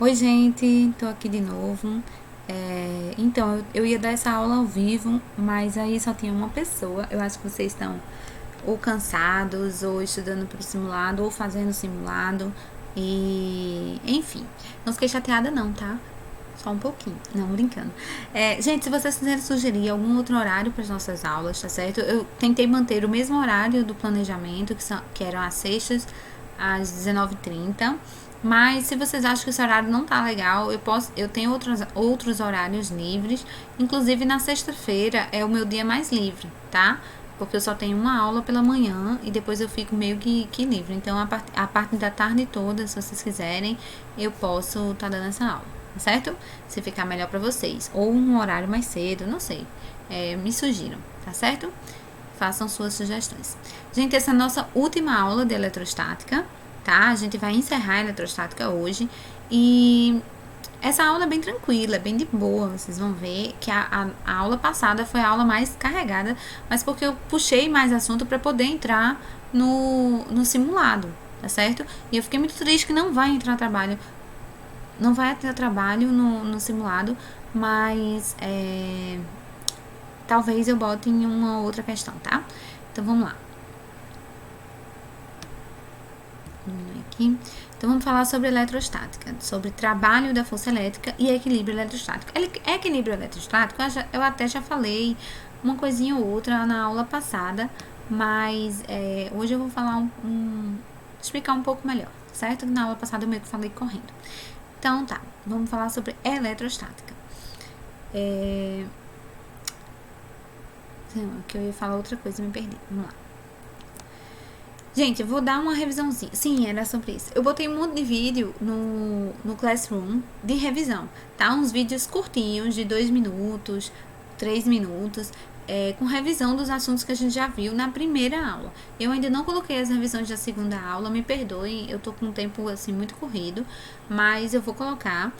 Oi, gente, tô aqui de novo. Então, eu ia dar essa aula ao vivo, mas aí só tinha uma pessoa. Eu acho que vocês estão ou cansados, ou estudando para o simulado, ou fazendo simulado. E, enfim, não fiquei chateada, não, tá? Só um pouquinho, não brincando. Gente, se vocês quiserem sugerir algum outro horário para as nossas aulas, tá certo? Eu tentei manter o mesmo horário do planejamento, que eram às sextas, às 19h30. Mas se vocês acham que esse horário não tá legal, eu tenho outros horários livres. Inclusive na sexta-feira é o meu dia mais livre, tá? Porque eu só tenho uma aula pela manhã e depois eu fico meio que livre. Então a parte da tarde toda, se vocês quiserem, eu posso estar dando essa aula, tá certo? Se ficar melhor para vocês. Ou um horário mais cedo, não sei. Me sugiram, tá certo? Façam suas sugestões. Gente, essa é a nossa última aula de eletrostática, tá? A gente vai encerrar a eletrostática hoje e essa aula é bem tranquila, é bem de boa. Vocês vão ver que a aula passada foi a aula mais carregada, mas porque eu puxei mais assunto para poder entrar no simulado, tá certo? E eu fiquei muito triste que não vai entrar trabalho, não vai ter trabalho no simulado, mas talvez eu bote em uma outra questão, tá? Então vamos lá. Aqui. Então vamos falar sobre eletrostática, sobre trabalho da força elétrica e equilíbrio eletrostático. Equilíbrio eletrostático, eu até já falei uma coisinha ou outra na aula passada, mas hoje eu vou falar explicar um pouco melhor, certo? Na aula passada eu meio que falei correndo. Então tá, vamos falar sobre eletrostática. Que eu ia falar outra coisa e me perdi. Vamos lá. Gente, eu vou dar uma revisãozinha. Sim, era sobre isso. Eu botei um monte de vídeo no Classroom de revisão, tá? Uns vídeos curtinhos, de 2 minutos, 3 minutos, com revisão dos assuntos que a gente já viu na primeira aula. Eu ainda não coloquei as revisões da segunda aula, me perdoem, eu tô com um tempo, assim, muito corrido, mas eu vou colocar.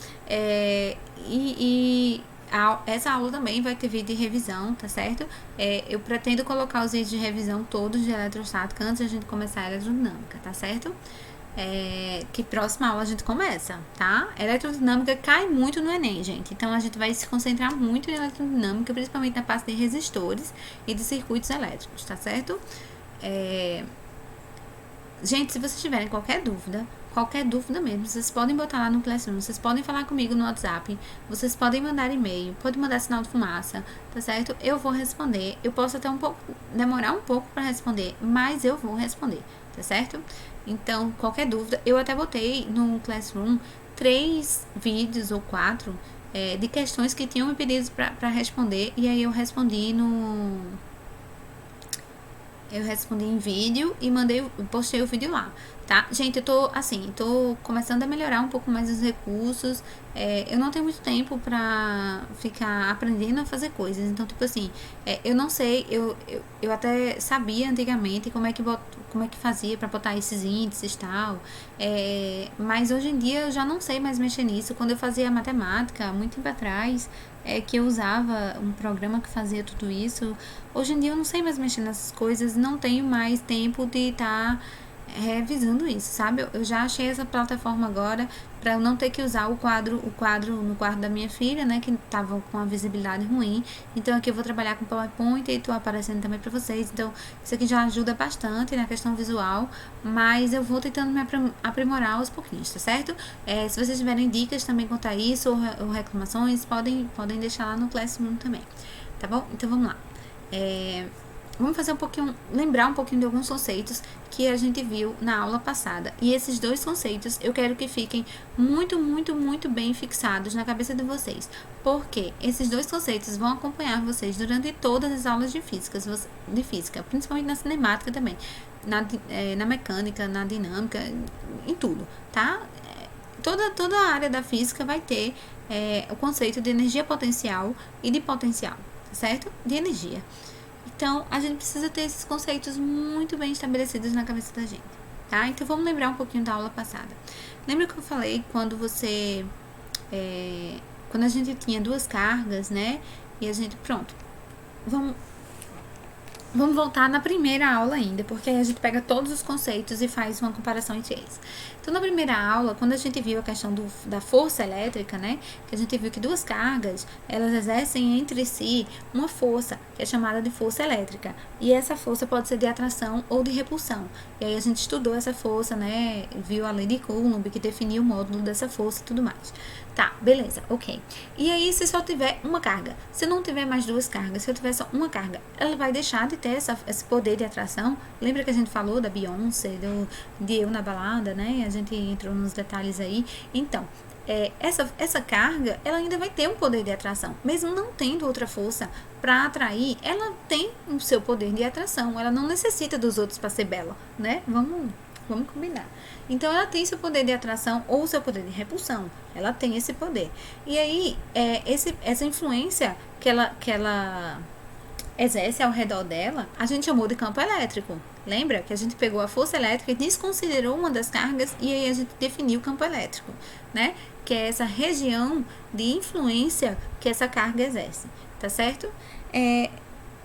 Essa aula também vai ter vídeo de revisão, tá certo? Eu pretendo colocar os vídeos de revisão todos de eletrostática antes da gente começar a eletrodinâmica, tá certo? Que próxima aula a gente começa, tá? Eletrodinâmica cai muito no Enem, gente. Então a gente vai se concentrar muito em eletrodinâmica, principalmente na parte de resistores e de circuitos elétricos, tá certo? Gente, se vocês tiverem qualquer dúvida mesmo, vocês podem botar lá no Classroom, vocês podem falar comigo no WhatsApp, vocês podem mandar e-mail, podem mandar sinal de fumaça, tá certo? Eu vou responder, eu posso até demorar um pouco para responder, mas eu vou responder, tá certo? Então, qualquer dúvida, eu até botei no Classroom 3 vídeos ou 4 de questões que tinham me pedido para responder, e aí eu respondi em vídeo e postei o vídeo lá, tá? Gente, eu tô começando a melhorar um pouco mais os recursos. Eu não tenho muito tempo pra ficar aprendendo a fazer coisas. Então, tipo assim, eu não sei, eu até sabia antigamente como é que fazia pra botar esses índices e tal. Mas hoje em dia eu já não sei mais mexer nisso. Quando eu fazia matemática, muito tempo atrás, que eu usava um programa que fazia tudo isso. Hoje em dia eu não sei mais mexer nessas coisas, não tenho mais tempo de estar revisando isso, sabe? Eu já achei essa plataforma agora para eu não ter que usar o quadro no quarto da minha filha, né, que tava com a visibilidade ruim. Então aqui eu vou trabalhar com PowerPoint e tô aparecendo também para vocês. Então isso aqui já ajuda bastante na questão visual, mas eu vou tentando me aprimorar aos pouquinhos, tá certo? Se vocês tiverem dicas também quanto a isso ou reclamações, podem deixar lá no Classroom também, tá bom? Então vamos lá. Vamos fazer lembrar um pouquinho de alguns conceitos que a gente viu na aula passada. E esses 2 conceitos eu quero que fiquem muito, muito, muito bem fixados na cabeça de vocês. Porque esses 2 conceitos vão acompanhar vocês durante todas as aulas de física, principalmente na cinemática também, na mecânica, na dinâmica, em tudo, tá? Toda a área da física vai ter o conceito de energia potencial e de potencial, certo? De energia. Então, a gente precisa ter esses conceitos muito bem estabelecidos na cabeça da gente, tá? Então, vamos lembrar um pouquinho da aula passada. Lembra que eu falei quando a gente tinha 2 cargas, né? E a gente, pronto, vamos Vamos voltar na primeira aula ainda, porque aí a gente pega todos os conceitos e faz uma comparação entre eles. Então, na primeira aula, quando a gente viu a questão da força elétrica, né, que a gente viu que duas cargas, elas exercem entre si uma força, que é chamada de força elétrica. E essa força pode ser de atração ou de repulsão. E aí a gente estudou essa força, né, viu a lei de Coulomb, que definiu o módulo dessa força e tudo mais. Tá, beleza, ok. E aí, se só tiver uma carga, se não tiver mais duas cargas, se eu tiver só uma carga, ela vai deixar de ter esse poder de atração. Lembra que a gente falou da Beyoncé, de Eu na Balada, né? A gente entrou nos detalhes aí. Então, essa carga, ela ainda vai ter um poder de atração. Mesmo não tendo outra força para atrair, ela tem o seu poder de atração. Ela não necessita dos outros para ser bela, né? Vamos combinar. Então, ela tem seu poder de atração ou seu poder de repulsão. Ela tem esse poder. E aí, essa influência que ela exerce ao redor dela, a gente chamou de campo elétrico. Lembra que a gente pegou a força elétrica e desconsiderou uma das cargas e aí a gente definiu o campo elétrico, né? Que é essa região de influência que essa carga exerce, tá certo?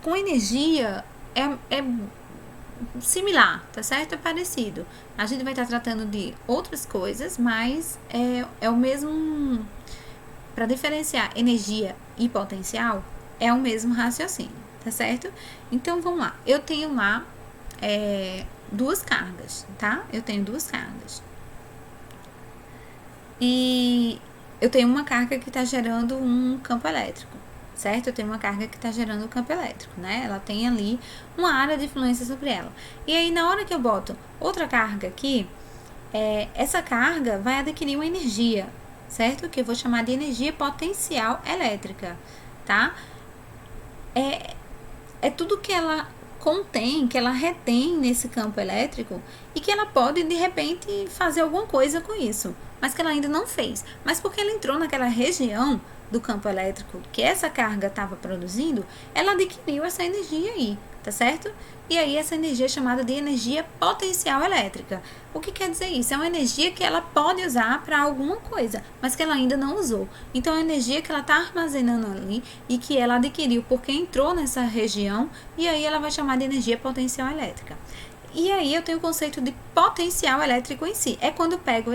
Com energia é similar, tá certo? É parecido. A gente vai estar tratando de outras coisas, mas é o mesmo. Para diferenciar energia e potencial, é o mesmo raciocínio, tá certo? Então vamos lá. Eu tenho lá duas cargas, tá? Eu tenho duas cargas. E eu tenho uma carga que está gerando um campo elétrico, certo? Eu tenho uma carga que está gerando um campo elétrico, né? Ela tem ali uma área de influência sobre ela. E aí, na hora que eu boto outra carga aqui, essa carga vai adquirir uma energia, certo? Que eu vou chamar de energia potencial elétrica, tá? É tudo que ela contém, que ela retém nesse campo elétrico e que ela pode, de repente, fazer alguma coisa com isso, mas que ela ainda não fez. Mas porque ela entrou naquela região do campo elétrico que essa carga estava produzindo, ela adquiriu essa energia aí, tá certo? E aí essa energia é chamada de energia potencial elétrica. O que quer dizer isso? É uma energia que ela pode usar para alguma coisa, mas que ela ainda não usou. Então é uma energia que ela está armazenando ali e que ela adquiriu porque entrou nessa região e aí ela vai chamar de energia potencial elétrica. E aí eu tenho o conceito de potencial elétrico em si. É quando eu pego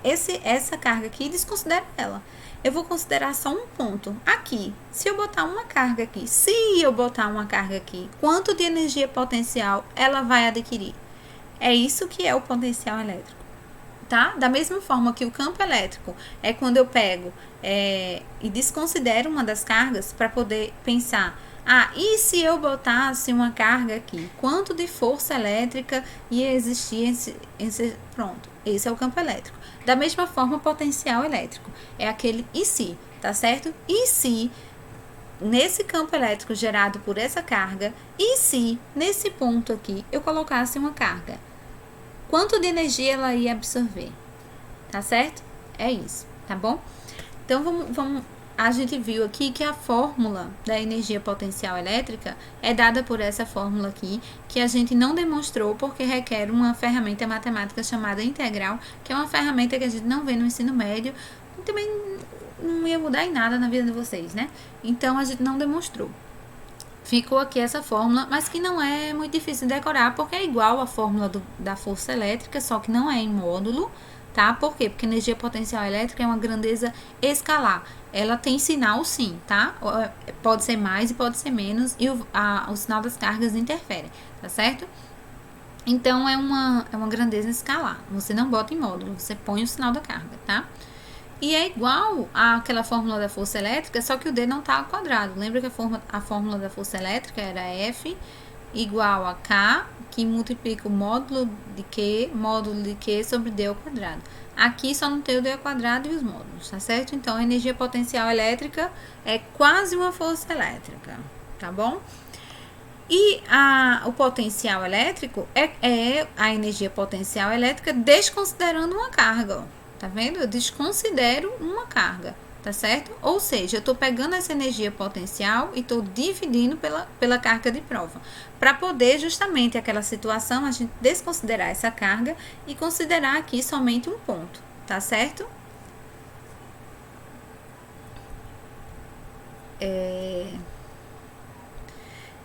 essa carga aqui e desconsidero ela. Eu vou considerar só um ponto aqui. Se eu botar uma carga aqui, quanto de energia potencial ela vai adquirir? É isso que é o potencial elétrico, tá? Da mesma forma que o campo elétrico é quando eu pego e desconsidero uma das cargas para poder pensar, e se eu botasse uma carga aqui? Quanto de força elétrica ia existir pronto, esse é o campo elétrico. Da mesma forma, o potencial elétrico é aquele e se, tá certo? E se nesse campo elétrico gerado por essa carga, e se nesse ponto aqui eu colocasse uma carga? Quanto de energia ela ia absorver? Tá certo? É isso, tá bom? Então, vamos a gente viu aqui que a fórmula da energia potencial elétrica é dada por essa fórmula aqui, que a gente não demonstrou porque requer uma ferramenta matemática chamada integral, que é uma ferramenta que a gente não vê no ensino médio e também não ia mudar em nada na vida de vocês, né? Então, a gente não demonstrou. Ficou aqui essa fórmula, mas que não é muito difícil de decorar, porque é igual à fórmula da força elétrica, só que não é em módulo, tá? Por quê? Porque energia potencial elétrica é uma grandeza escalar. Ela tem sinal sim, tá? Pode ser mais e pode ser menos, e o sinal das cargas interfere, tá certo? Então, é uma grandeza escalar. Você não bota em módulo, você põe o sinal da carga, tá? E é igual àquela fórmula da força elétrica, só que o D não está ao quadrado. Lembra que a fórmula da força elétrica era F igual a K, que multiplica o módulo de Q sobre D ao quadrado. Aqui só não tem o D ao quadrado e os módulos, tá certo? Então, a energia potencial elétrica é quase uma força elétrica, tá bom? E o potencial elétrico é a energia potencial elétrica desconsiderando uma carga, ó. Tá vendo? Eu desconsidero uma carga, tá certo? Ou seja, eu tô pegando essa energia potencial e tô dividindo pela carga de prova. Para poder, justamente, aquela situação, a gente desconsiderar essa carga e considerar aqui somente um ponto, tá certo?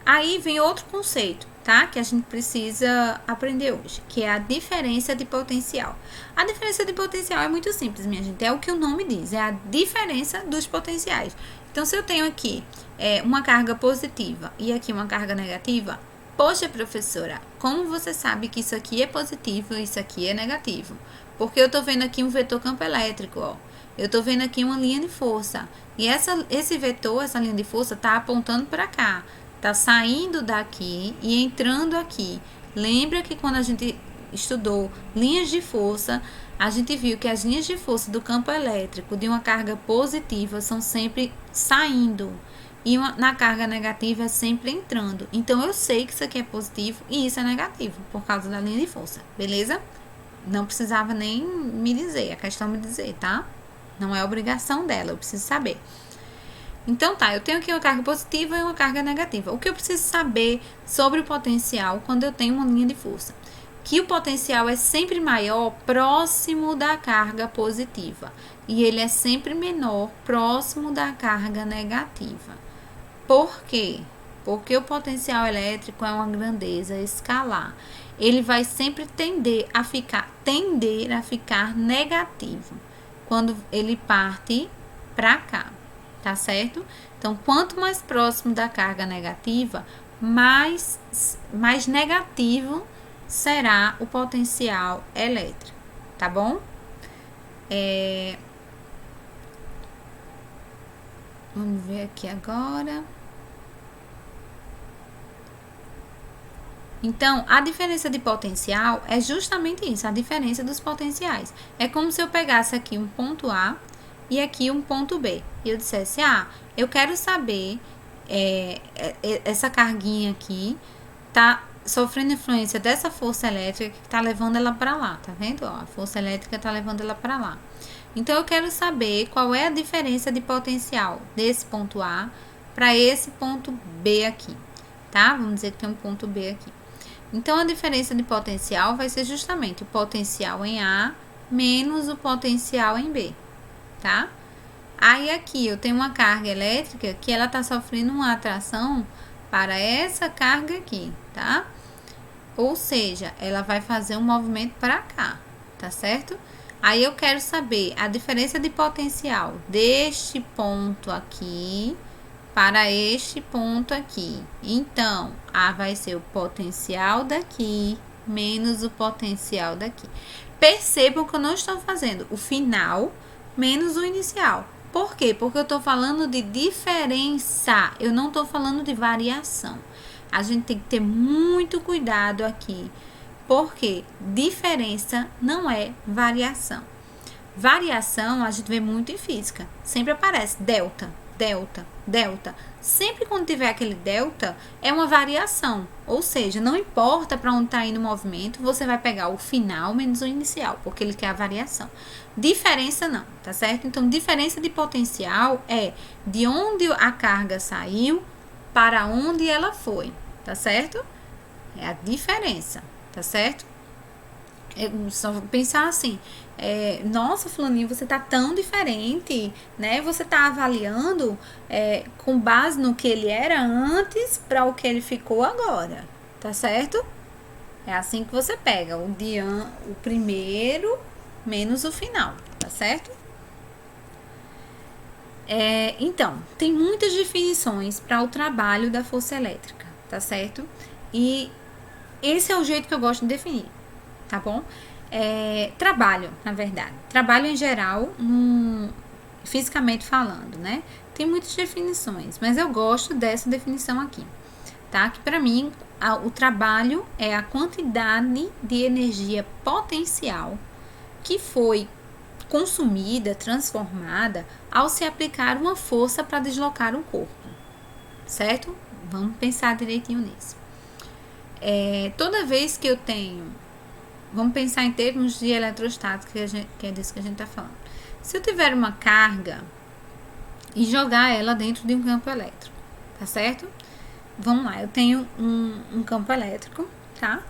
Aí vem outro conceito, tá? Que a gente precisa aprender hoje, que é a diferença de potencial. A diferença de potencial é muito simples, minha gente. É o que o nome diz, é a diferença dos potenciais. Então, se eu tenho aqui uma carga positiva e aqui uma carga negativa, poxa, professora, como você sabe que isso aqui é positivo e isso aqui é negativo? Porque eu tô vendo aqui um vetor campo elétrico, ó. Eu tô vendo aqui uma linha de força. E esse vetor, essa linha de força, tá apontando para cá. Tá saindo daqui e entrando aqui. Lembra que quando a gente estudou linhas de força, a gente viu que as linhas de força do campo elétrico de uma carga positiva são sempre saindo. E na carga negativa é sempre entrando. Então, eu sei que isso aqui é positivo e isso é negativo, por causa da linha de força, beleza? Não precisava nem me dizer, a questão me dizer, tá? Não é obrigação dela, eu preciso saber. Então tá, eu tenho aqui uma carga positiva e uma carga negativa. O que eu preciso saber sobre o potencial quando eu tenho uma linha de força? Que o potencial é sempre maior próximo da carga positiva e ele é sempre menor próximo da carga negativa. Por quê? Porque o potencial elétrico é uma grandeza escalar. Ele vai sempre tender a ficar negativo quando ele parte para cá, tá certo? Então, quanto mais próximo da carga negativa, mais negativo será o potencial elétrico, tá bom? Vamos ver aqui agora. Então, a diferença de potencial é justamente isso, a diferença dos potenciais. É como se eu pegasse aqui um ponto A e aqui um ponto B. E eu dissesse, eu quero saber, essa carguinha aqui tá sofrendo influência dessa força elétrica que tá levando ela para lá, tá vendo? Ó, a força elétrica tá levando ela para lá. Então, eu quero saber qual é a diferença de potencial desse ponto A para esse ponto B aqui, tá? Vamos dizer que tem um ponto B aqui. Então, a diferença de potencial vai ser justamente o potencial em A menos o potencial em B, tá? Aí, aqui, eu tenho uma carga elétrica que ela tá sofrendo uma atração para essa carga aqui, tá? Ou seja, ela vai fazer um movimento para cá, tá certo? Aí, eu quero saber a diferença de potencial deste ponto aqui para este ponto aqui. Então, A vai ser o potencial daqui menos o potencial daqui. Percebam que eu não estou fazendo o final menos o inicial. Por quê? Porque eu estou falando de diferença, eu não estou falando de variação. A gente tem que ter muito cuidado aqui, porque diferença não é variação. Variação a gente vê muito em física, sempre aparece delta, delta, delta. Sempre quando tiver aquele delta, é uma variação. Ou seja, não importa para onde está indo o movimento, você vai pegar o final menos o inicial, porque ele quer a variação. Diferença não, tá certo? Então, diferença de potencial é de onde a carga saiu para onde ela foi, tá certo? É a diferença, tá certo? Só pensar assim, nossa, fulaninho, você tá tão diferente, né? Você tá avaliando com base no que ele era antes para o que ele ficou agora, tá certo? É assim que você pega o primeiro menos o final, tá certo? Então, tem muitas definições para o trabalho da força elétrica, tá certo? E esse é o jeito que eu gosto de definir, tá bom? Trabalho, na verdade. Trabalho em geral, fisicamente falando, né? Tem muitas definições, mas eu gosto dessa definição aqui, tá? Que para mim, o trabalho é a quantidade de energia potencial que foi consumida, transformada, ao se aplicar uma força para deslocar um corpo, certo? Vamos pensar direitinho nisso. Toda vez que eu tenho, vamos pensar em termos de eletrostática, que é disso que a gente está falando. Se eu tiver uma carga e jogar ela dentro de um campo elétrico, tá certo? Vamos lá, eu tenho um campo elétrico, tá?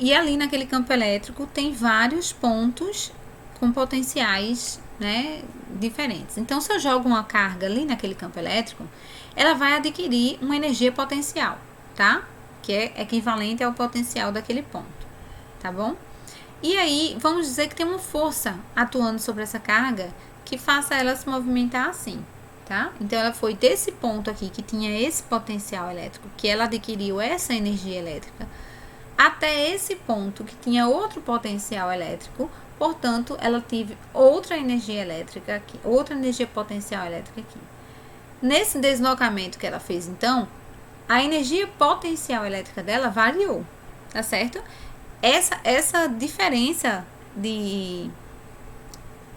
E ali naquele campo elétrico tem vários pontos com potenciais, né, diferentes. Então, se eu jogo uma carga ali naquele campo elétrico, ela vai adquirir uma energia potencial, tá? Que é equivalente ao potencial daquele ponto, tá bom? E aí, vamos dizer que tem uma força atuando sobre essa carga que faça ela se movimentar assim, tá? Então, ela foi desse ponto aqui, que tinha esse potencial elétrico, que ela adquiriu essa energia elétrica, até esse ponto, que tinha outro potencial elétrico, portanto, ela teve outra energia elétrica aqui, outra energia potencial elétrica aqui. Nesse deslocamento que ela fez, então, a energia potencial elétrica dela variou, tá certo? Essa diferença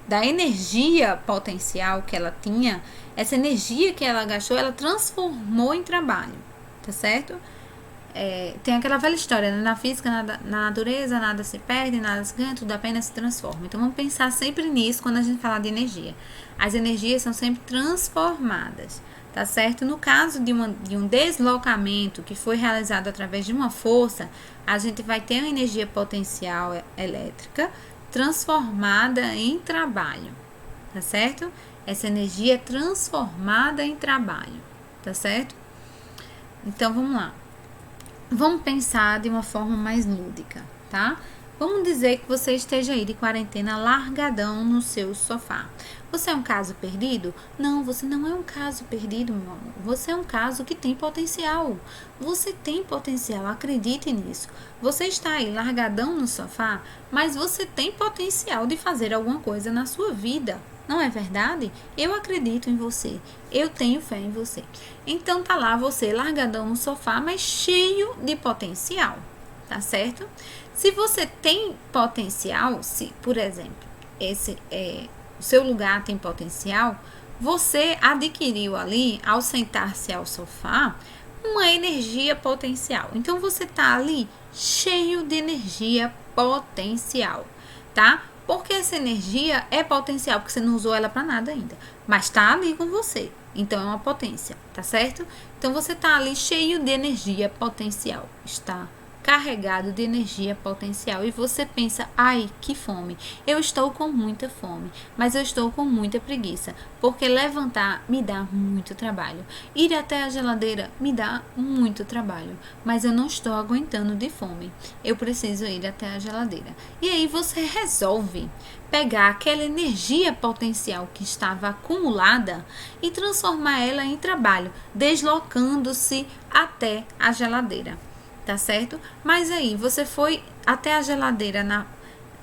da energia potencial que ela tinha, essa energia que ela gastou, ela transformou em trabalho, tá certo? Tem aquela velha história, né? Na física, na natureza, nada se perde, nada se ganha, tudo apenas se transforma. Então, vamos pensar sempre nisso quando a gente fala de energia. As energias são sempre transformadas, tá certo? No caso de um deslocamento que foi realizado através de uma força, a gente vai ter uma energia potencial elétrica transformada em trabalho, tá certo? Essa energia é transformada em trabalho, tá certo? Então, vamos lá. Vamos pensar de uma forma mais lúdica, tá? Vamos dizer que você esteja aí de quarentena largadão no seu sofá. Você é um caso perdido? Não, você não é um caso perdido, meu amor. Você é um caso que tem potencial. Você tem potencial, acredite nisso. Você está aí largadão no sofá, mas você tem potencial de fazer alguma coisa na sua vida. Não é verdade? Eu acredito em você. Eu tenho fé em você. Então tá lá você largadão no sofá, mas cheio de potencial, tá certo? Se você tem potencial, se, por exemplo, o seu lugar tem potencial, você adquiriu ali, ao sentar-se ao sofá, uma energia potencial. Então você tá ali cheio de energia potencial, tá? Porque essa energia é potencial, porque você não usou ela para nada ainda, mas tá ali com você. Então é uma potência, tá certo? Então você tá ali cheio de energia potencial, está carregado de energia potencial e você pensa: ai, que fome, eu estou com muita fome, mas eu estou com muita preguiça, porque levantar me dá muito trabalho, ir até a geladeira me dá muito trabalho, mas eu não estou aguentando de fome, eu preciso ir até a geladeira. E aí você resolve pegar aquela energia potencial que estava acumulada e transformar ela em trabalho, deslocando-se até a geladeira. Tá certo? Mas aí, você foi até a geladeira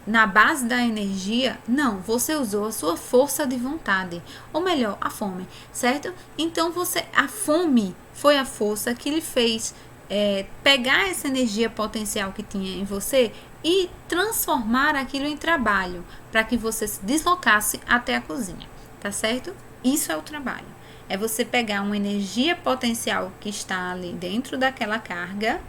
na base da energia? Não, você usou a sua força de vontade, ou melhor, a fome, certo? Então, a fome foi a força que lhe fez pegar essa energia potencial que tinha em você e transformar aquilo em trabalho, para que você se deslocasse até a cozinha, tá certo? Isso é o trabalho. É você pegar uma energia potencial que está ali dentro daquela carga,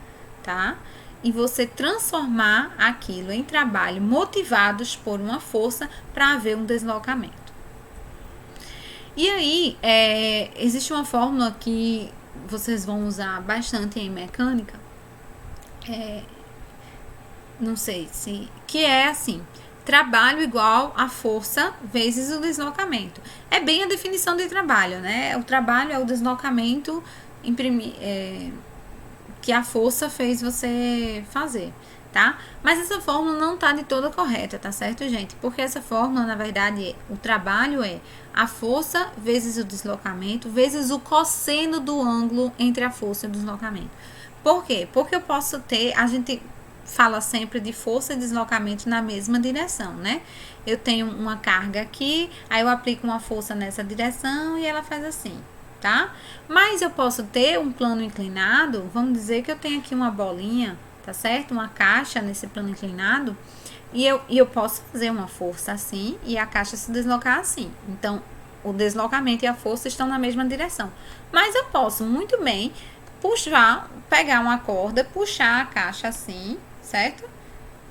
tá? E você transformar aquilo em trabalho, motivados por uma força para haver um deslocamento. E aí, existe uma fórmula que vocês vão usar bastante em mecânica, não sei se, que é assim: trabalho igual a força vezes o deslocamento. É bem a definição de trabalho, né? O trabalho é o deslocamento que a força fez você fazer, tá? Mas essa fórmula não tá de toda correta, tá certo, gente? Porque essa fórmula, na verdade, o trabalho é a força vezes o deslocamento vezes o cosseno do ângulo entre a força e o deslocamento. Por quê? Porque eu posso ter, a gente fala sempre de força e deslocamento na mesma direção, né? Eu tenho uma carga aqui, aí eu aplico uma força nessa direção e ela faz assim, tá? Mas eu posso ter um plano inclinado, vamos dizer que eu tenho aqui uma bolinha, tá certo? Uma caixa nesse plano inclinado, e eu posso fazer uma força assim e a caixa se deslocar assim. Então, o deslocamento e a força estão na mesma direção. Mas eu posso muito bem pegar uma corda, puxar a caixa assim, certo?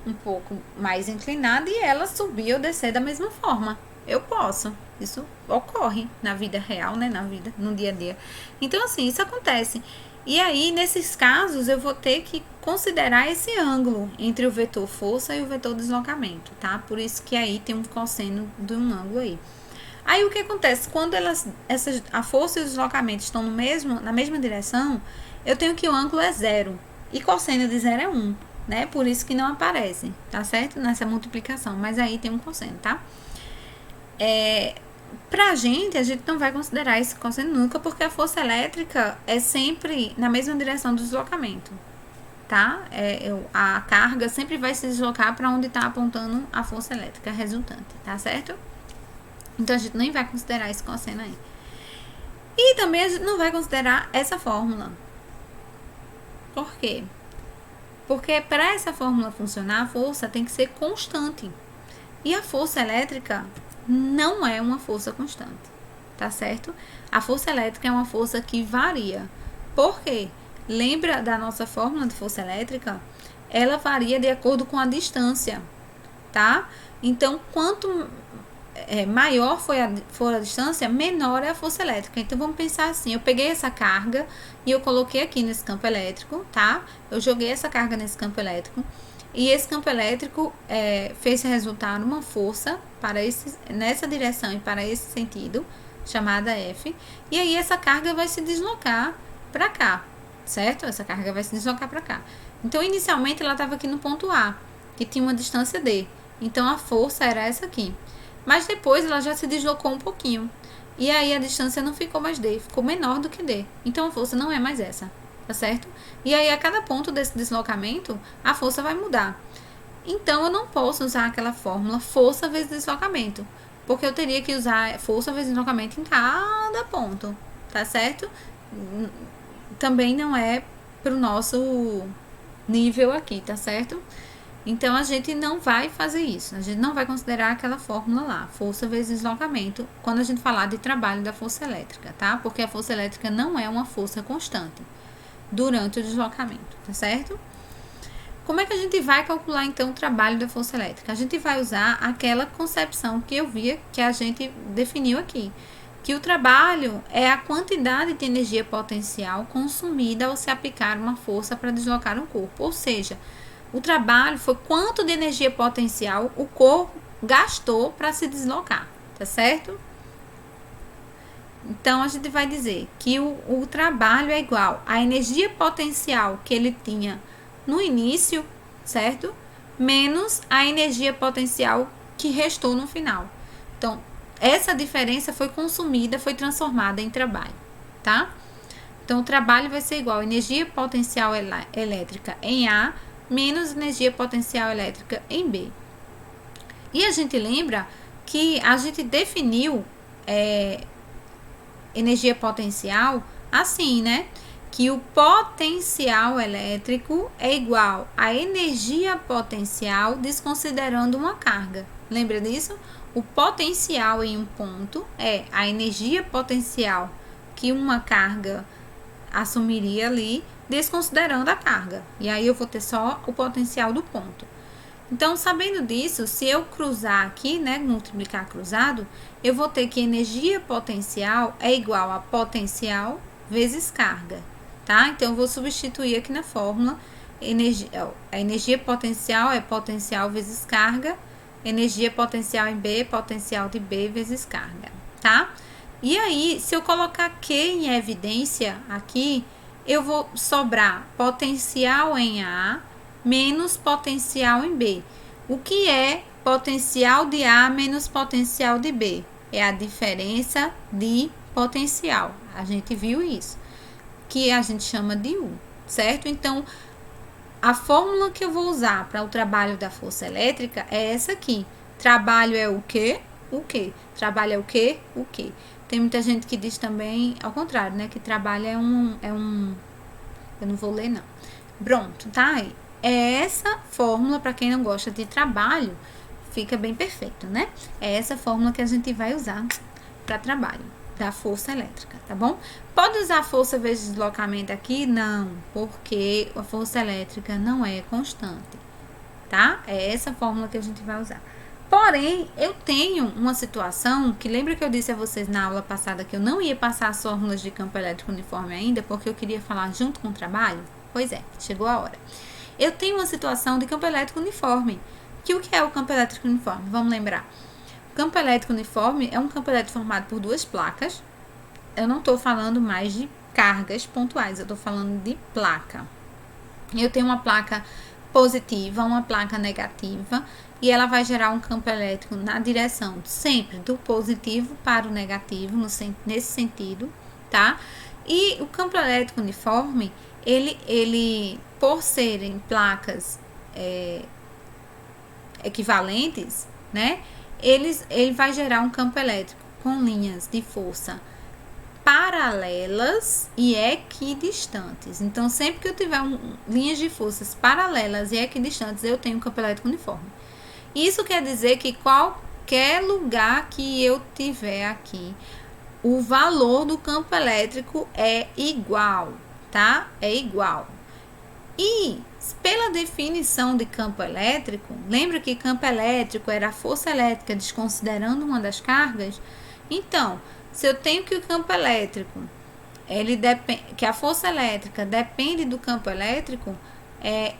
Um pouco mais inclinada e ela subir ou descer da mesma forma. Eu posso. Isso ocorre na vida real, né? No dia a dia. Então, assim, isso acontece. E aí, nesses casos, eu vou ter que considerar esse ângulo entre o vetor força e o vetor deslocamento, tá? Por isso que aí tem um cosseno de um ângulo aí. Aí o que acontece? Quando a força e o deslocamento estão na mesma direção, eu tenho que o ângulo é 0. E cosseno de 0 é 1, né? Por isso que não aparece, tá certo? Nessa multiplicação. Mas aí tem um cosseno, tá? Pra gente, a gente não vai considerar esse cosseno nunca, porque a força elétrica é sempre na mesma direção do deslocamento, tá? A carga sempre vai se deslocar para onde está apontando a força elétrica resultante, tá certo? Então, a gente nem vai considerar esse cosseno aí. E também a gente não vai considerar essa fórmula. Por quê? Porque para essa fórmula funcionar, a força tem que ser constante. E a força elétrica não é uma força constante, tá certo? A força elétrica é uma força que varia. Por quê? Lembra da nossa fórmula de força elétrica? Ela varia de acordo com a distância, tá? Então, quanto maior for a distância, menor é a força elétrica. Então, vamos pensar assim, eu peguei essa carga e eu coloquei aqui nesse campo elétrico, tá? Eu joguei essa carga nesse campo elétrico. E esse campo elétrico fez resultar uma força nessa direção e para esse sentido, chamada F. E aí essa carga vai se deslocar para cá, certo? Essa carga vai se deslocar para cá. Então, inicialmente, ela estava aqui no ponto A, que tinha uma distância D. Então, a força era essa aqui. Mas depois ela já se deslocou um pouquinho. E aí a distância não ficou mais D, ficou menor do que D. Então, a força não é mais essa. Tá certo? E aí, a cada ponto desse deslocamento, a força vai mudar. Então, eu não posso usar aquela fórmula força vezes deslocamento, porque eu teria que usar força vezes deslocamento em cada ponto, tá certo? Também não é pro nosso nível aqui, tá certo? Então, a gente não vai fazer isso. A gente não vai considerar aquela fórmula lá, força vezes deslocamento, quando a gente falar de trabalho da força elétrica, tá? Porque a força elétrica não é uma força constante durante o deslocamento, tá certo? Como é que a gente vai calcular, então, o trabalho da força elétrica? A gente vai usar aquela concepção que eu via, que a gente definiu aqui, que o trabalho é a quantidade de energia potencial consumida ao se aplicar uma força para deslocar um corpo. Ou seja, o trabalho foi quanto de energia potencial o corpo gastou para se deslocar, tá certo? Então, a gente vai dizer que o trabalho é igual à energia potencial que ele tinha no início, certo? Menos a energia potencial que restou no final. Então, essa diferença foi consumida, foi transformada em trabalho, tá? Então, o trabalho vai ser igual a energia potencial elétrica em A menos energia potencial elétrica em B. E a gente lembra que a gente definiu energia potencial assim, né? Que o potencial elétrico é igual à energia potencial desconsiderando uma carga. Lembra disso? O potencial em um ponto é a energia potencial que uma carga assumiria ali, desconsiderando a carga. E aí eu vou ter só o potencial do ponto. Então, sabendo disso, se eu cruzar aqui, né, multiplicar cruzado, eu vou ter que energia potencial é igual a potencial vezes carga, tá? Então, eu vou substituir aqui na fórmula, a energia potencial é potencial vezes carga, energia potencial em B, potencial de B vezes carga, tá? E aí, se eu colocar Q em evidência aqui, eu vou sobrar potencial em A menos potencial em B. O que é potencial de A menos potencial de B? É a diferença de potencial. A gente viu isso, que a gente chama de U, certo? Então, a fórmula que eu vou usar para o trabalho da força elétrica é essa aqui. Trabalho é o quê? O quê? Trabalho é o quê? O quê? Tem muita gente que diz também ao contrário, né? Que trabalho é um... Eu não vou ler, não. Pronto, tá aí. É essa fórmula, para quem não gosta de trabalho, fica bem perfeito, né? É essa fórmula que a gente vai usar para trabalho da força elétrica, tá bom? Pode usar força vezes deslocamento aqui? Não, porque a força elétrica não é constante, tá? É essa fórmula que a gente vai usar. Porém, eu tenho uma situação que lembra que eu disse a vocês na aula passada que eu não ia passar as fórmulas de campo elétrico uniforme ainda, porque eu queria falar junto com o trabalho? Pois é, chegou a hora. Eu tenho uma situação de campo elétrico uniforme. Que o que é o campo elétrico uniforme? Vamos lembrar. O campo elétrico uniforme é um campo elétrico formado por duas placas. Eu não estou falando mais de cargas pontuais, eu estou falando de placa. Eu tenho uma placa positiva, uma placa negativa, e ela vai gerar um campo elétrico na direção sempre do positivo para o negativo, nesse sentido, tá? E o campo elétrico uniforme, ele por serem placas equivalentes, né? Ele vai gerar um campo elétrico com linhas de força paralelas e equidistantes. Então, sempre que eu tiver linhas de forças paralelas e equidistantes, eu tenho um campo elétrico uniforme. Isso quer dizer que qualquer lugar que eu tiver aqui, o valor do campo elétrico é igual, tá? É igual. E pela definição de campo elétrico, lembra que campo elétrico era a força elétrica desconsiderando uma das cargas? Então, se eu tenho que o campo elétrico, que a força elétrica depende do campo elétrico,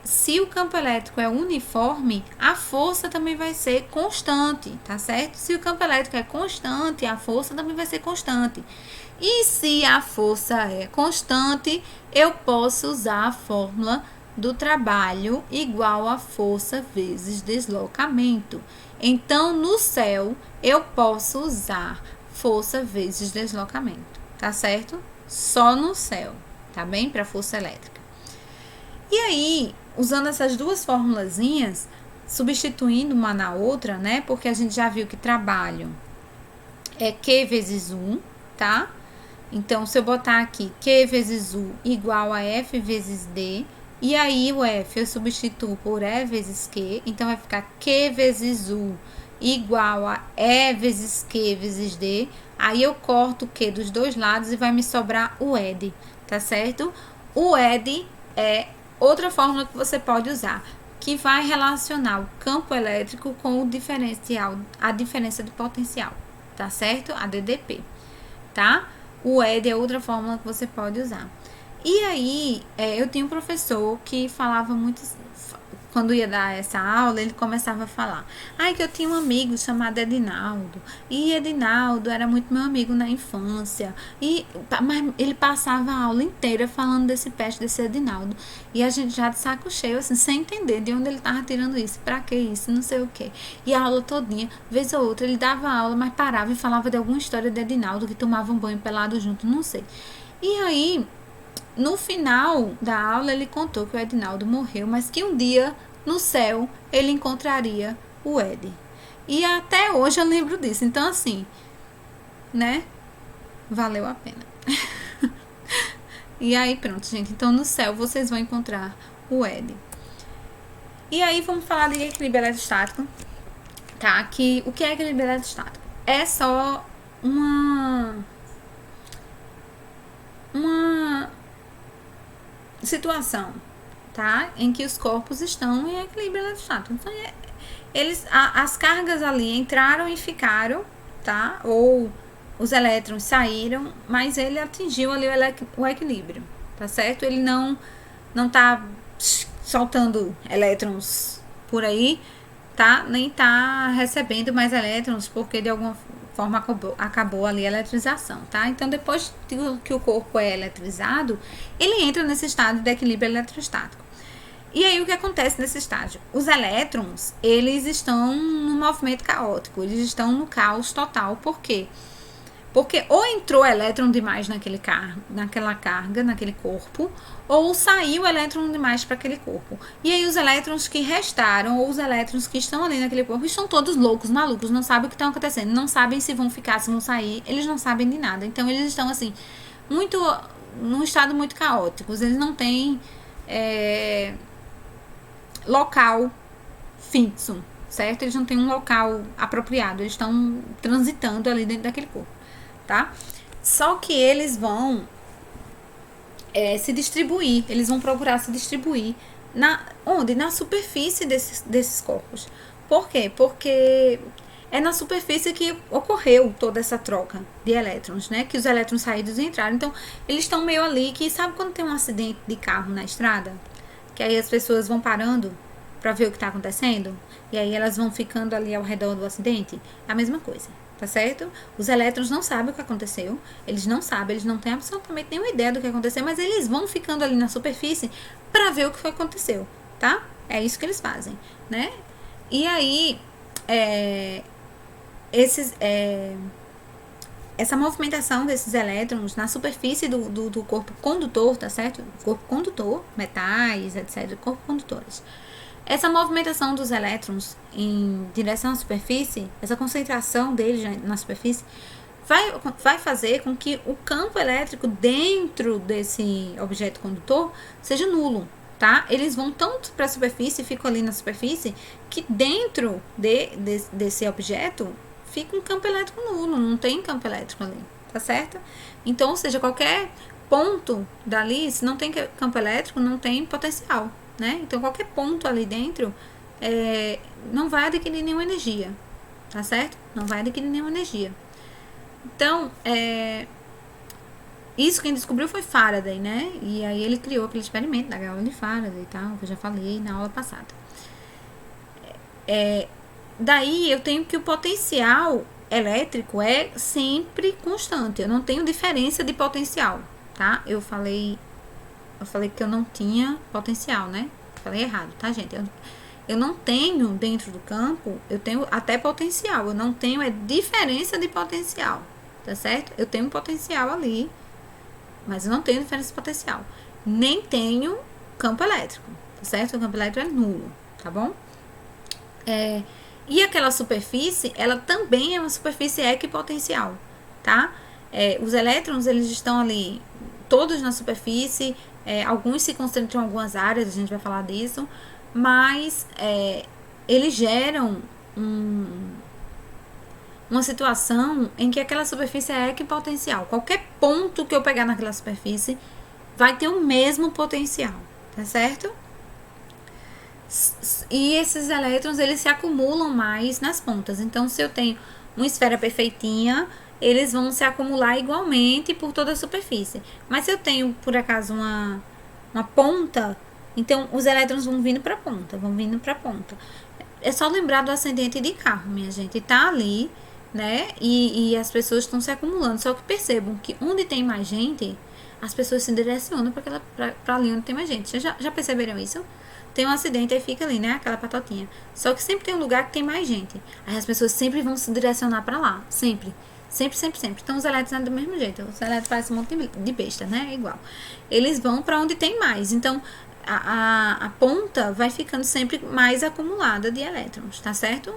se o campo elétrico é uniforme, a força também vai ser constante, tá certo? Se o campo elétrico é constante, a força também vai ser constante. E se a força é constante, eu posso usar a fórmula do trabalho igual a força vezes deslocamento. Então, no céu, eu posso usar força vezes deslocamento, tá certo? Só no céu, tá bem? Para força elétrica. E aí, usando essas duas formulazinhas, substituindo uma na outra, né? Porque a gente já viu que trabalho é Q vezes U, tá? Então, se eu botar aqui Q vezes U igual a F vezes D, e aí o F eu substituo por E vezes Q, então vai ficar Q vezes U igual a E vezes Q vezes D. Aí eu corto o Q dos dois lados e vai me sobrar o ED, tá certo? O ED é outra fórmula que você pode usar, que vai relacionar o campo elétrico com o diferencial, a diferença de potencial, tá certo? A DDP, tá? O ED é outra fórmula que você pode usar. E aí, eu tinha um professor que falava muito, quando ia dar essa aula, ele começava a falar, que eu tinha um amigo chamado Edinaldo, e Edinaldo era muito meu amigo na infância, mas ele passava a aula inteira falando desse peste, desse Edinaldo, e a gente já de saco cheio, assim, sem entender de onde ele tava tirando isso, pra que isso, não sei o que, e a aula todinha, vez ou outra, ele dava aula, mas parava e falava de alguma história de Edinaldo, que tomava um banho pelado junto, não sei, e aí, no final da aula, ele contou que o Edinaldo morreu, mas que um dia, no céu, ele encontraria o Ed. E até hoje eu lembro disso. Então, assim, né? Valeu a pena. E aí, pronto, gente. Então, no céu, vocês vão encontrar o Ed. E aí, vamos falar de equilíbrio eletrostático. Tá? O que é equilíbrio eletrostático? É só uma situação, tá? Em que os corpos estão em equilíbrio eletrostático. Então, as cargas ali entraram e ficaram, tá? Ou os elétrons saíram, mas ele atingiu ali o equilíbrio, tá certo? Ele não tá soltando elétrons por aí, tá? Nem tá recebendo mais elétrons, porque de alguma forma acabou ali a eletrização, tá? Então, depois que o corpo é eletrizado, ele entra nesse estado de equilíbrio eletrostático. E aí, o que acontece nesse estágio? Os elétrons, eles estão no movimento caótico, eles estão no caos total. Por quê? Porque ou entrou elétron demais naquela carga, naquele corpo, ou saiu elétron demais para aquele corpo. E aí os elétrons que restaram, ou os elétrons que estão ali naquele corpo, estão todos loucos, malucos, não sabem o que está acontecendo, não sabem se vão ficar, se vão sair, eles não sabem de nada. Então eles estão assim, num estado muito caótico, eles não têm local fixo, certo? Eles não têm um local apropriado, eles estão transitando ali dentro daquele corpo. Tá? Só que eles vão se distribuir, eles vão procurar se distribuir na superfície desses corpos. Por quê? Porque é na superfície que ocorreu toda essa troca de elétrons, né? Que os elétrons saídos e entraram. Então, eles estão meio ali, que sabe quando tem um acidente de carro na estrada? Que aí as pessoas vão parando para ver o que está acontecendo, e aí elas vão ficando ali ao redor do acidente, é a mesma coisa, tá certo? Os elétrons não sabem o que aconteceu, eles não sabem, eles não têm absolutamente nenhuma ideia do que aconteceu, mas eles vão ficando ali na superfície para ver o que aconteceu, tá? É isso que eles fazem, né? E aí, essa movimentação desses elétrons na superfície do corpo condutor, tá certo? Corpo condutor, metais, etc., corpo condutores. Essa movimentação dos elétrons em direção à superfície, essa concentração deles na superfície, vai fazer com que o campo elétrico dentro desse objeto condutor seja nulo, tá? Eles vão tanto para a superfície, ficam ali na superfície, que dentro desse objeto fica um campo elétrico nulo, não tem campo elétrico ali, tá certo? Então, ou seja, qualquer ponto dali, se não tem campo elétrico, não tem potencial, né? Então, qualquer ponto ali dentro não vai adquirir nenhuma energia, tá certo? Não vai adquirir nenhuma energia. Então, isso quem descobriu foi Faraday, né? E aí ele criou aquele experimento da gaiola de Faraday e tal, que eu já falei na aula passada. Daí eu tenho que o potencial elétrico é sempre constante. Eu não tenho diferença de potencial, tá? Eu falei que eu não tinha potencial, né? Falei errado, tá, gente? Eu não tenho dentro do campo, eu tenho até potencial. Eu não tenho diferença de potencial, tá certo? Eu tenho um potencial ali, mas eu não tenho diferença de potencial. Nem tenho campo elétrico, tá certo? O campo elétrico é nulo, tá bom? E aquela superfície, ela também é uma superfície equipotencial, tá? Os elétrons, eles estão ali todos na superfície, alguns se concentram em algumas áreas, a gente vai falar disso, mas eles geram uma situação em que aquela superfície é equipotencial. Qualquer ponto que eu pegar naquela superfície vai ter o mesmo potencial, tá certo? E esses elétrons, eles se acumulam mais nas pontas. Então, se eu tenho uma esfera perfeitinha, eles vão se acumular igualmente por toda a superfície. Mas se eu tenho, por acaso, uma ponta, então os elétrons vão vindo para a ponta, É só lembrar do acidente de carro, minha gente. Tá ali, né? E as pessoas estão se acumulando. Só que percebam que onde tem mais gente, as pessoas se direcionam para ali onde tem mais gente. Vocês já perceberam isso? Tem um acidente, aí fica ali, né? Aquela patotinha. Só que sempre tem um lugar que tem mais gente. Aí as pessoas sempre vão se direcionar para lá. Sempre. Sempre. Então os elétrons são do mesmo jeito. Os elétrons parecem um monte de besta, né? É igual. Eles vão para onde tem mais. Então a ponta vai ficando sempre mais acumulada de elétrons, tá certo?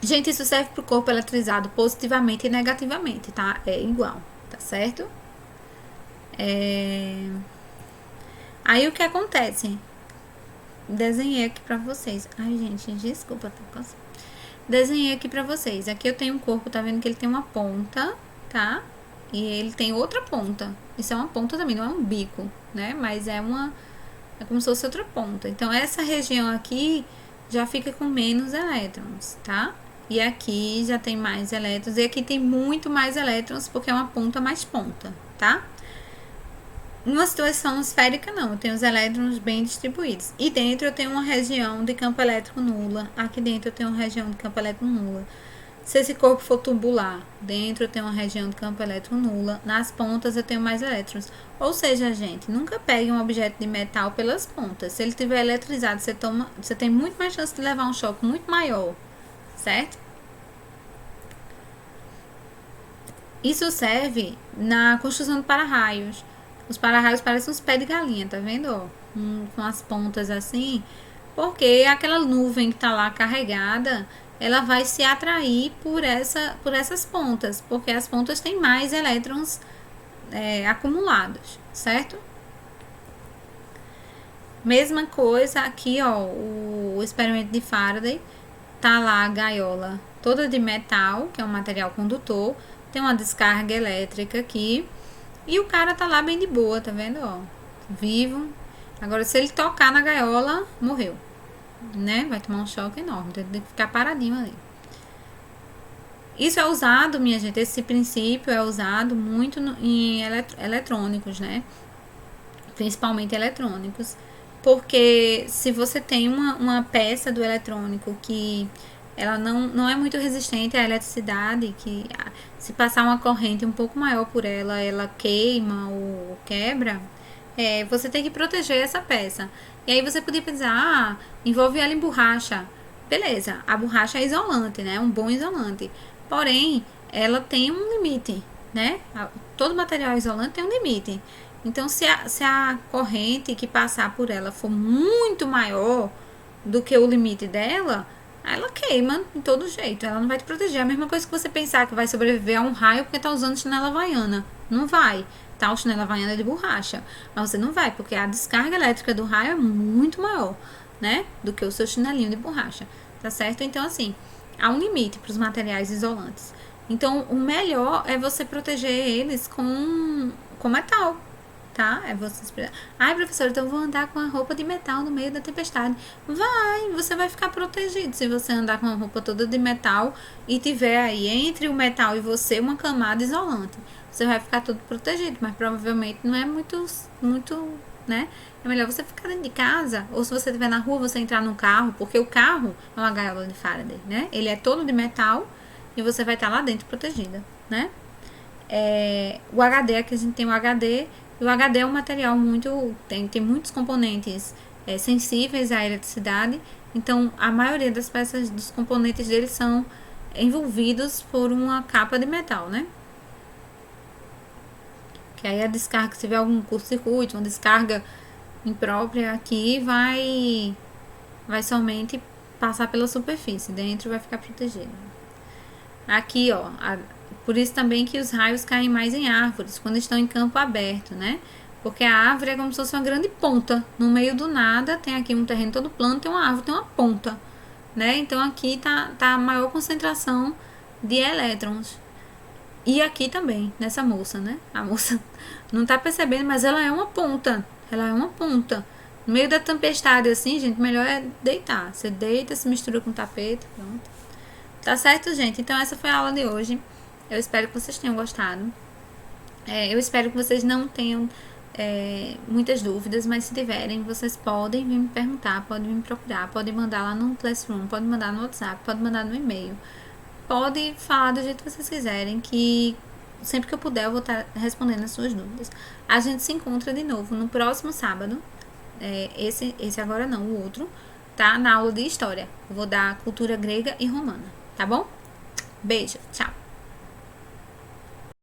Gente, isso serve para o corpo eletrizado positivamente e negativamente, tá? É igual, tá certo? Aí o que acontece? Desenhei aqui pra vocês. Ai, gente, desculpa, tá cansado. Desenhei aqui pra vocês. Aqui eu tenho um corpo, tá vendo que ele tem uma ponta, tá? E ele tem outra ponta. Isso é uma ponta também, não é um bico, né? Mas é como se fosse outra ponta. Então, essa região aqui já fica com menos elétrons, tá? E aqui já tem mais elétrons. E aqui tem muito mais elétrons, porque é uma ponta mais ponta, tá? Numa situação esférica, não. Eu tenho os elétrons bem distribuídos. E dentro eu tenho uma região de campo elétrico nula. Aqui dentro eu tenho uma região de campo elétrico nula. Se esse corpo for tubular, dentro eu tenho uma região de campo elétrico nula. Nas pontas eu tenho mais elétrons. Ou seja, gente, nunca pegue um objeto de metal pelas pontas. Se ele estiver eletrizado, você tem muito mais chance de levar um choque muito maior. Certo? Isso serve na construção de para-raios. Os para-raios parecem uns pés de galinha, tá vendo? Ó, com as pontas assim. Porque aquela nuvem que tá lá carregada, ela vai se atrair por essas pontas. Porque as pontas têm mais elétrons acumulados, certo? Mesma coisa aqui, ó, o experimento de Faraday. Tá lá a gaiola toda de metal, que é um material condutor. Tem uma descarga elétrica aqui. E o cara tá lá bem de boa, tá vendo, ó? Vivo. Agora, se ele tocar na gaiola, morreu. Né? Vai tomar um choque enorme. Tem que ficar paradinho ali. Isso é usado, minha gente, esse princípio é usado muito em eletrônicos, né? Principalmente eletrônicos. porque se você tem uma peça do eletrônico que ela não é muito resistente à eletricidade, que se passar uma corrente um pouco maior por ela, ela queima ou quebra, você tem que proteger essa peça. E aí você podia pensar, envolve ela em borracha. Beleza, a borracha é isolante, né? Um bom isolante. Porém, ela tem um limite, né? Todo material isolante tem um limite. Então, se a corrente que passar por ela for muito maior do que o limite dela, ela queima de todo jeito. Ela não vai te proteger. É a mesma coisa que você pensar que vai sobreviver a um raio porque tá usando chinela havaiana. Não vai. Tá, o chinelo havaiana é de borracha. Mas você não vai, porque a descarga elétrica do raio é muito maior, né? Do que o seu chinelinho de borracha. Tá certo? Então, assim, há um limite para os materiais isolantes. Então, o melhor é você proteger eles com metal, tá? É você esperar. Ai, professor, então eu vou andar com a roupa de metal no meio da tempestade. Você vai ficar protegido se você andar com a roupa toda de metal e tiver aí entre o metal e você uma camada isolante. Você vai ficar todo protegido, mas provavelmente não é muito, né? É melhor você ficar dentro de casa, ou se você estiver na rua, você entrar num carro, porque o carro é uma gaiola de Faraday, né? Ele é todo de metal e você vai estar lá dentro protegida, né? O HD, aqui a gente tem o HD, e o HD é um material tem muitos componentes sensíveis à eletricidade, então a maioria das peças dos componentes dele são envolvidos por uma capa de metal, né? Que aí a descarga, se tiver algum curto-circuito, uma descarga imprópria aqui, vai somente passar pela superfície, dentro vai ficar protegido. Aqui, ó, por isso também que os raios caem mais em árvores, quando estão em campo aberto, né? Porque a árvore é como se fosse uma grande ponta. No meio do nada, tem aqui um terreno todo plano, tem uma árvore, tem uma ponta, né? Então aqui tá a maior concentração de elétrons. E aqui também, nessa moça, né? A moça não tá percebendo, mas ela é uma ponta. Ela é uma ponta. No meio da tempestade, assim, gente, melhor é deitar. Você deita, se mistura com o tapete, pronto. Tá certo, gente? Então essa foi a aula de hoje. Eu espero que vocês tenham gostado. Eu espero que vocês não tenham muitas dúvidas, mas se tiverem, vocês podem vir me perguntar, podem me procurar, podem mandar lá no Classroom, podem mandar no WhatsApp, podem mandar no e-mail. Pode falar do jeito que vocês quiserem, que sempre que eu puder eu vou estar respondendo as suas dúvidas. A gente se encontra de novo no próximo sábado. Esse agora não, o outro, tá? Na aula de História. Eu vou dar cultura grega e romana, tá bom? Beijo, tchau!